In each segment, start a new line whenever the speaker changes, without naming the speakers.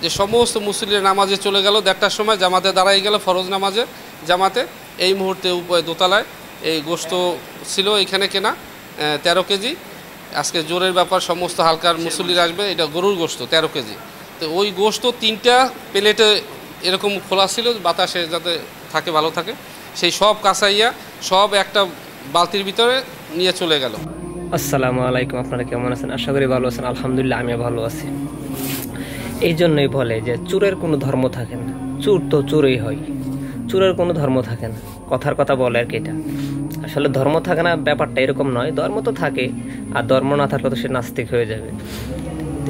যে সমস্ত মুসল্লিরা নামাজে চলে গেল, 1টার সময় জামাতে দাঁড়াই গেল ফরজ নামাজে জামাতে। এই মুহূর্তে দোতলায় এই গোশত ছিল এখানে কেনা 13 কেজি। আজকে জোরের ব্যাপার, সমস্ত হালকার মুসল্লিরা আসবে, এটা গরুর গোশত 13 কেজি। তো ওই গোশত 3টা প্লেটে এরকম খোলা ছিল বাতাসে যাতে থাকে, ভালো থাকে, সেই সব কাঁচাইয়া সব একটা বালতির ভিতরে নিয়ে চলে গেল।
আসসালামু আলাইকুম, আপনারা কেমন আছেন? আশা করি ভালো আছেন। আলহামদুলিল্লাহ আমিও ভালো আছি। এই জন্যই বলে যে চোরের কোনো ধর্ম থাকে না, চোর তো চোরই হয়, চোরের কোনো ধর্ম থাকে না। কথার কথা বলে আর কি, এটা আসলে ধর্ম থাকে না ব্যাপারটা এরকম নয়। ধর্ম তো থাকে, আর ধর্ম না থাকলে তো সে নাস্তিক হয়ে যাবে।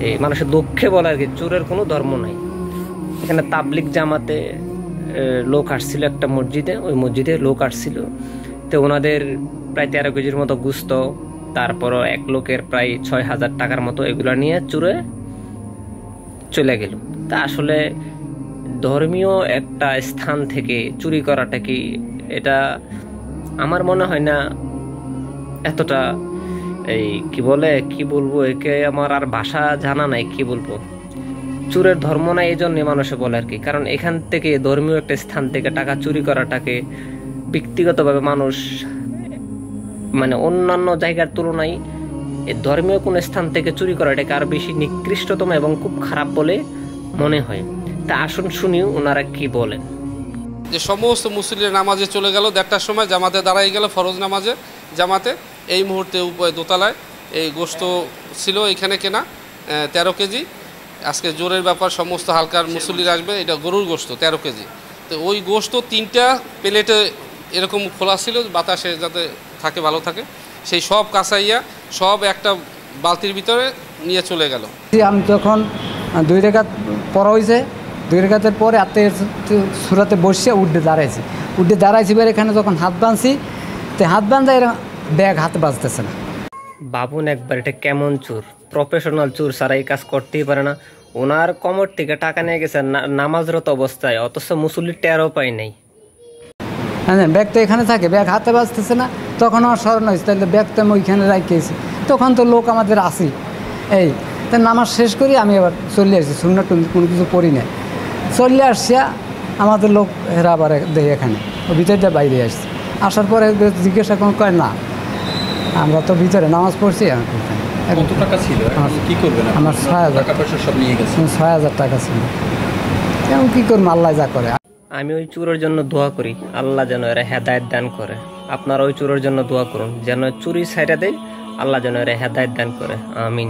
এই মানুষের দুঃখে বলে আর কি, চোরের কোনো ধর্ম নাই। এখানে তাবলিগ জামাতে লোক আসছিল একটা মসজিদে, ওই মসজিদে লোক আসছিল। তো ওনাদের প্রায় 13 কেজির মতো গুস্ত, তারপরও এক লোকের প্রায় 6,000 টাকার মতো, এগুলো নিয়ে চুরে চলে গেল। তা আসলে ধর্মীয় একটা স্থান থেকে চুরি করাটা কি, এটা আমার মনে হয় না এতটা কি বলবো একে, আমার আর ভাষা জানা নাই কি বলবো। চোরের ধর্ম না এই জন্যই মানুষে বলে আর কি, কারণ এখান থেকে ধর্মীয় একটা স্থান থেকে টাকা চুরি করাটাকে ব্যক্তিগতভাবে মানুষ মানে অন্যান্য জায়গার তুলনায় ধর্মীয় কোন স্থান থেকে চুরি করা এটাকে আরো বেশি নিকৃষ্টতম এবং খুব খারাপ বলে মনে হয়। তা আসুন শুনি ওনারা কি বলেন।
যে সমস্ত মুসল্লিরা নামাজে চলে গেল, 1টার সময় জামাতে দাঁড়াই গেল ফরজ নামাজে জামাতে। এই মুহূর্তে দোতলায় এই গোশত ছিল এখানে কেনা 13 কেজি। আজকে জোরের ব্যাপার, সমস্ত হালকার মুসল্লিরা আসবে, এটা গরুর গোশত 13 কেজি। তো ওই গোশত 3টা প্লেটে এরকম খোলা ছিল বাতাসে যাতে থাকে, ভালো থাকে, সেই সব কাঁচাইয়া সব একটা বালতির ভিতরে নিয়ে চলে গেল।
আমি যখন 2 রাকাত পড়া হয়েছে, 2 রাকাতের পরে আত্মে সুরাতে বসে উঠে দাঁড়াইছি বের এখানে যখন হাত বাঁধছি, তো হাত বাঁধা এর ব্যাগ হাতে বাজতেছে না।
বাবুন একবার এটা কেমন চোর, প্রফেশনাল চোর ছাড়া এই কাজ করতেই পারে না। ওনার কমর থেকে টাকা নিয়ে গেছে নামাজরত অবস্থায়, অথচ মুসল্লির টেরও পাই নাই।
হ্যাঁ, ব্যাগ তো এখানে থাকে, ব্যাগ হাতে বাজতেছে না। তখন আমার স্মরণ হয়েছে, তাহলে ব্যাগ তো আমি ওইখানে রাখিয়েছি। তখন তো লোক আমাদের আসি, এই তা নামাজ শেষ করি আমি আবার চলে আসছি, সুন্নাত কোনো কিছু পড়ি না, চলে আসছি। আমাদের লোক হেরা আবার দেখি এখানে ও ভিতরটা বাইরে আসছে। আসার পরে জিজ্ঞাসা কয় না, আমরা তো ভিতরে নামাজ পড়ছি।
কত টাকা ছিল, কি করবেন? আমার 6,000 টাকা পয়সা সব নিয়ে গেছে।
6,000 টাকা ছিল। কেমন কি করবো, আল্লাহ যা করে।
আমি ওই চোরের জন্য দোয়া করি, আল্লাহ যেন এরা হেদায়েত দান করে। আপনারা ওই চোরের জন্য দোয়া করুন, যেন চুরি ছাইড়া দেয়, আল্লাহ যেন এরা হেদায়েত দান করে। আমিন।